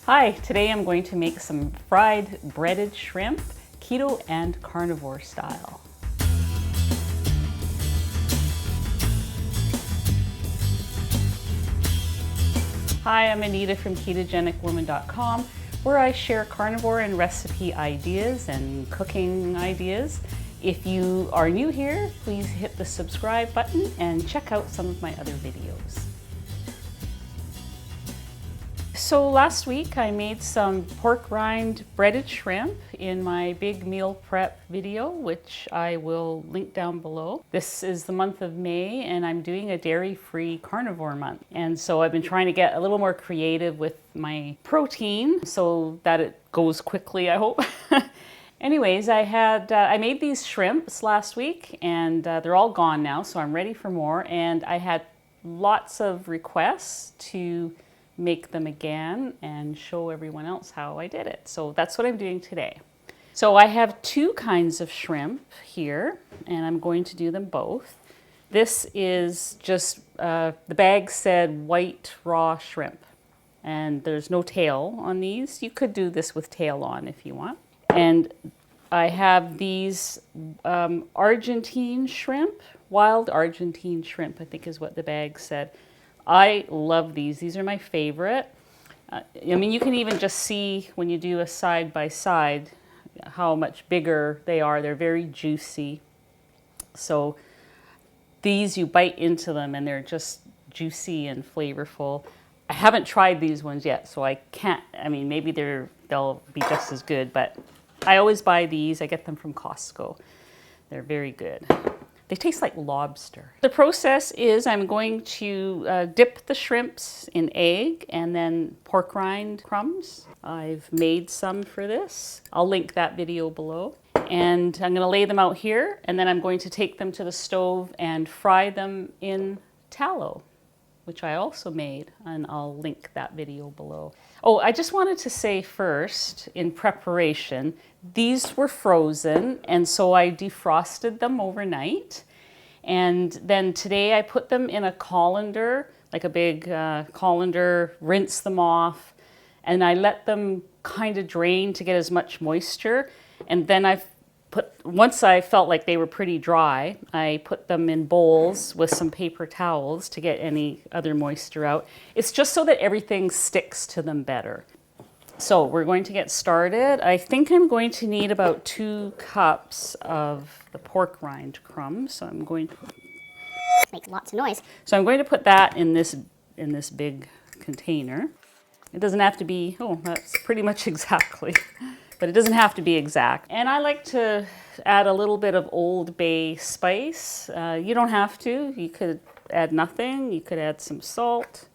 Hi, today I'm going to make some fried breaded shrimp, keto and carnivore style. Hi, I'm Anita from KetogenicWoman.com, where I share carnivore and recipe ideas and cooking ideas. If you are new here, please hit the subscribe button and check out some of my other videos. So last week I made some pork rind breaded shrimp in my big meal prep video, which I will link down below. This is the month of May and I'm doing a dairy-free carnivore month. And so I've been trying to get a little more creative with my protein so that it goes quickly, I hope. Anyways, I made these shrimps last week and they're all gone now, so I'm ready for more. And I had lots of requests to make them again and show everyone else how I did it. So that's what I'm doing today. So I have two kinds of shrimp here and I'm going to do them both. This is just, the bag said white raw shrimp and there's no tail on these. You could do this with tail on if you want. And I have these Argentine shrimp, wild Argentine shrimp, I think is what the bag said. I love these. These are my favorite. I mean, you can even just see when you do a side by side how much bigger they are. They're very juicy. So these, you bite into them and they're just juicy and flavorful. I haven't tried these ones yet, so I can't, I mean, maybe they'll be just as good, but I always buy these. I get them from Costco. They're very good. They taste like lobster. The process is I'm going to dip the shrimps in egg and then pork rind crumbs. I've made some for this. I'll link that video below. And I'm gonna lay them out here and then I'm going to take them to the stove and fry them in tallow, which I also made, and I'll link that video below. Oh, I just wanted to say first, in preparation, these were frozen, and so I defrosted them overnight. And then today I put them in a colander, like a big colander, rinse them off, and I let them kind of drain to get as much moisture. And then once I felt like they were pretty dry, I put them in bowls with some paper towels to get any other moisture out. It's just so that everything sticks to them better. So we're going to get started. I think I'm going to need about 2 cups of the pork rind crumbs. So I'm going to make lots of noise. So I'm going to put that in this big container. It doesn't have to be, oh, that's pretty much exactly. But it doesn't have to be exact. And I like to add a little bit of Old Bay spice. You don't have to. You could add nothing. You could add some salt,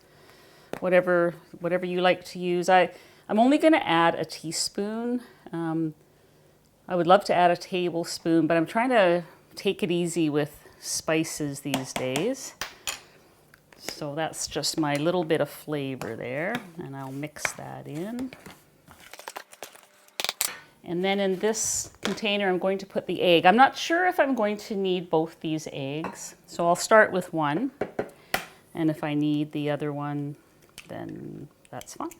whatever you like to use. I'm only going to add a teaspoon. I would love to add a tablespoon, but I'm trying to take it easy with spices these days. So that's just my little bit of flavor there, and I'll mix that in. And then in this container, I'm going to put the egg. I'm not sure if I'm going to need both these eggs, so I'll start with one. And if I need the other one, then that's fine.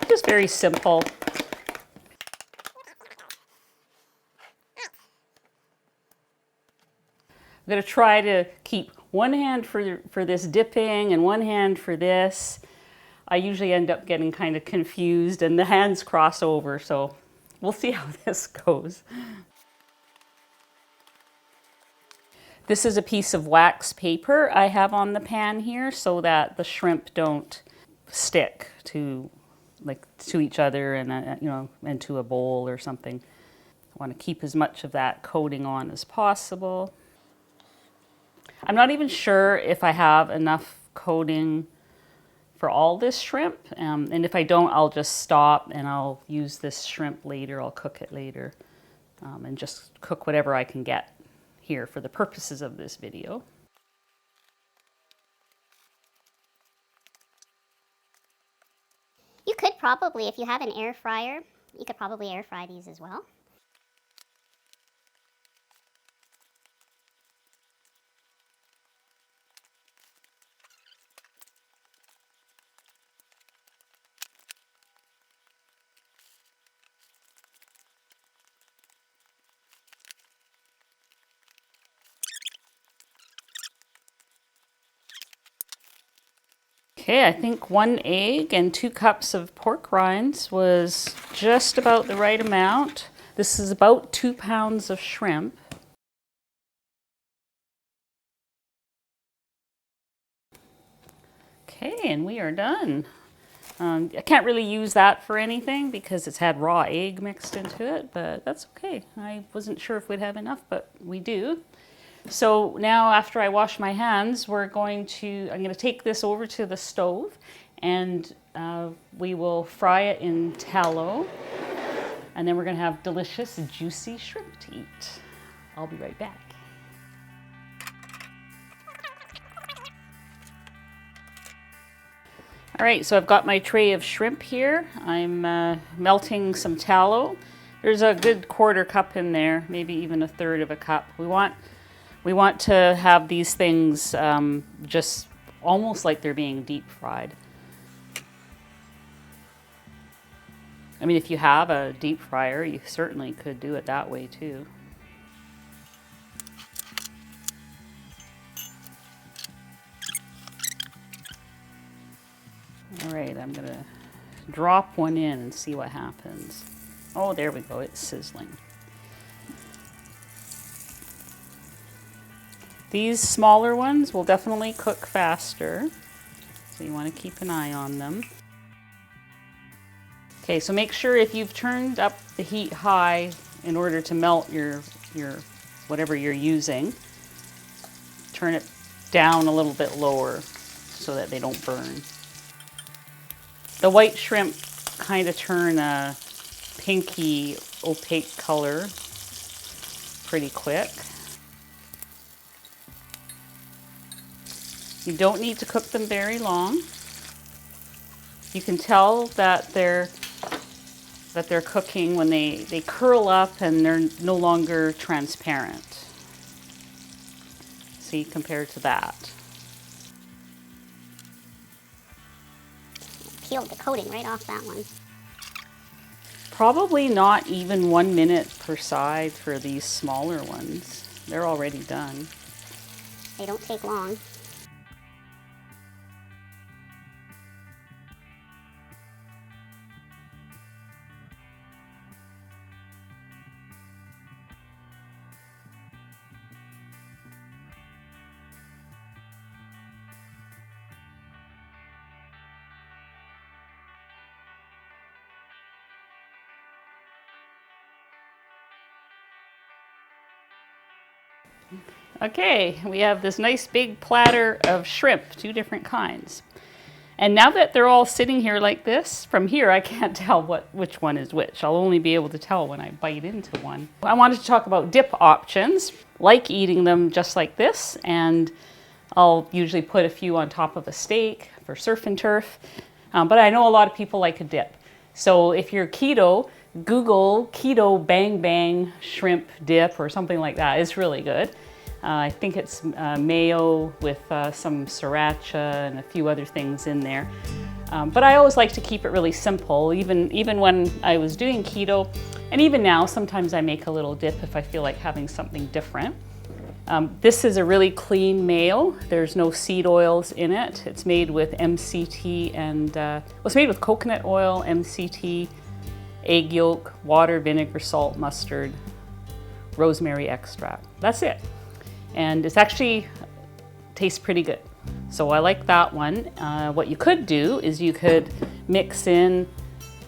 Just very simple. I'm going to try to keep one hand for this dipping and one hand for this. I usually end up getting kind of confused and the hands cross over, so we'll see how this goes. This is a piece of wax paper I have on the pan here so that the shrimp don't stick to each other and and to a bowl or something. I want to keep as much of that coating on as possible. I'm not even sure if I have enough coating for all this shrimp, and if I don't, I'll just stop and I'll use this shrimp later. I'll cook it later and just cook whatever I can get here for the purposes of this video. You could probably, if you have an air fryer, you could probably air fry these as well. Okay, I think 1 egg and 2 cups of pork rinds was just about the right amount. This is about 2 pounds of shrimp. Okay, and we are done. I can't really use that for anything because it's had raw egg mixed into it, but that's okay. I wasn't sure if we'd have enough, but we do. So now after I wash my hands, I'm going to take this over to the stove and we will fry it in tallow. And then we're going to have delicious, juicy shrimp to eat. I'll be right back. All right, so I've got my tray of shrimp here. I'm melting some tallow. There's a good 1/4 cup in there, maybe even 1/3 of a cup. We want to have these things just almost like they're being deep fried. I mean, if you have a deep fryer, you certainly could do it that way too. All right, I'm gonna drop one in and see what happens. Oh, there we go, it's sizzling. These smaller ones will definitely cook faster, so you want to keep an eye on them. Okay, so make sure if you've turned up the heat high in order to melt your whatever you're using, turn it down a little bit lower so that they don't burn. The white shrimp kind of turn a pinky opaque color pretty quick. You don't need to cook them very long. You can tell that they're cooking when they curl up and they're no longer transparent. See, compared to that. Peeled the coating right off that one. Probably not even 1 minute per side for these smaller ones. They're already done. They don't take long. Okay, we have this nice big platter of shrimp, 2 different kinds. And now that they're all sitting here like this, from here I can't tell which one is which. I'll only be able to tell when I bite into one. I wanted to talk about dip options, like eating them just like this, and I'll usually put a few on top of a steak for surf and turf. But I know a lot of people like a dip. So if you're keto, Google keto bang bang shrimp dip or something like that. It's really good. I think it's mayo with some sriracha and a few other things in there. But I always like to keep it really simple, even when I was doing keto. And even now, sometimes I make a little dip if I feel like having something different. This is a really clean mayo. There's no seed oils in it. It's made with MCT and, it's made with coconut oil, MCT, egg yolk, water, vinegar, salt, mustard, rosemary extract. That's it. And it's actually tastes pretty good. So I like that one. What you could do is you could mix in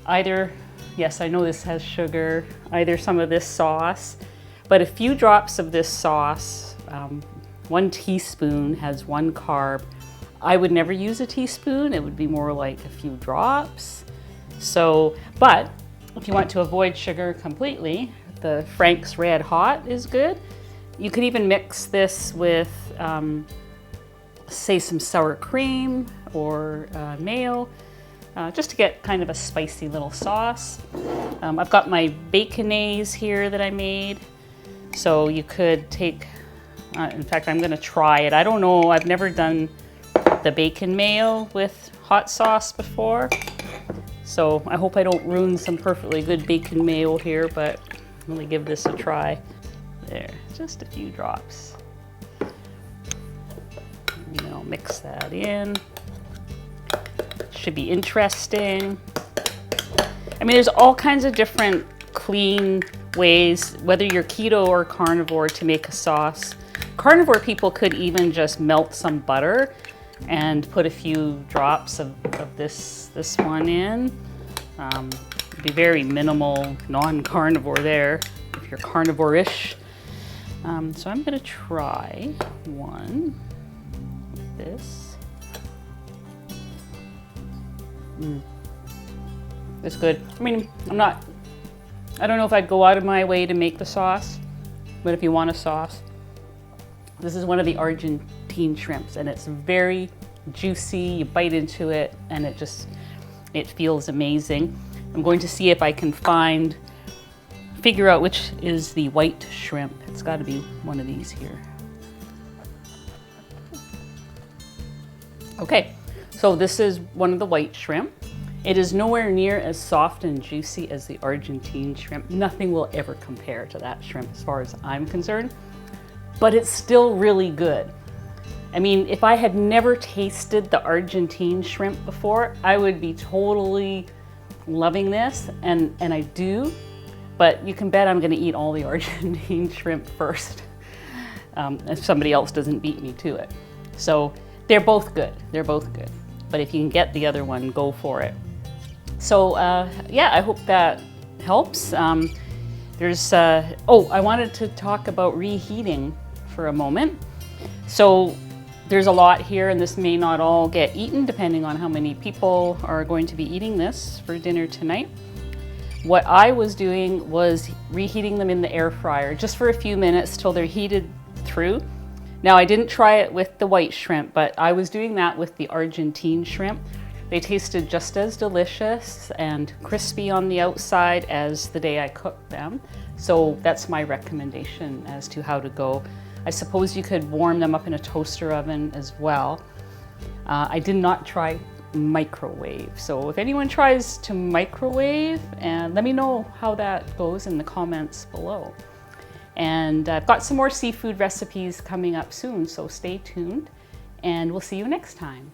either, yes, I know this has sugar, either some of this sauce, but a few drops of this sauce, 1 teaspoon has 1 carb. I would never use a teaspoon. It would be more like a few drops. So, but if you want to avoid sugar completely, the Frank's Red Hot is good. You could even mix this with, say, some sour cream or mayo, just to get kind of a spicy little sauce. I've got my baconaise here that I made. So you could take, in fact, I'm gonna try it. I don't know, I've never done the bacon mayo with hot sauce before. So I hope I don't ruin some perfectly good bacon mayo here, but I'm gonna give this a try. There, just a few drops. And then I'll mix that in. Should be interesting. I mean, there's all kinds of different clean ways, whether you're keto or carnivore, to make a sauce. Carnivore people could even just melt some butter and put a few drops of this one in. It'd be very minimal, non-carnivore there, if you're carnivore-ish. So I'm gonna try one with this. It's good. I mean, I don't know if I'd go out of my way to make the sauce, but if you want a sauce, this is one of the Argentine shrimps, and it's very juicy. You bite into it and it feels amazing. I'm going to see if I can figure out which is the white shrimp. It's got to be one of these here. Okay, so this is one of the white shrimp. It is nowhere near as soft and juicy as the Argentine shrimp. Nothing will ever compare to that shrimp as far as I'm concerned, but it's still really good. I mean, if I had never tasted the Argentine shrimp before, I would be totally loving this, and I do, but you can bet I'm gonna eat all the Argentine shrimp first, if somebody else doesn't beat me to it. So they're both good, but if you can get the other one, go for it. So yeah, I hope that helps. I wanted to talk about reheating for a moment. So there's a lot here, and this may not all get eaten depending on how many people are going to be eating this for dinner tonight. What I was doing was reheating them in the air fryer just for a few minutes till they're heated through. Now, I didn't try it with the white shrimp, but I was doing that with the Argentine shrimp. They tasted just as delicious and crispy on the outside as the day I cooked them. So that's my recommendation as to how to go. I suppose you could warm them up in a toaster oven as well. I did not try microwave. So if anyone tries to microwave, and let me know how that goes in the comments below. And I've got some more seafood recipes coming up soon, so stay tuned, and we'll see you next time.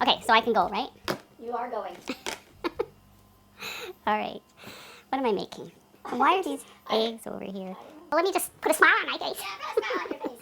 Okay, so I can go, right? You are going. All right. What am I making? Why are these eggs over here? Well, let me just put a smile on my face. Yeah, put a smile on your face.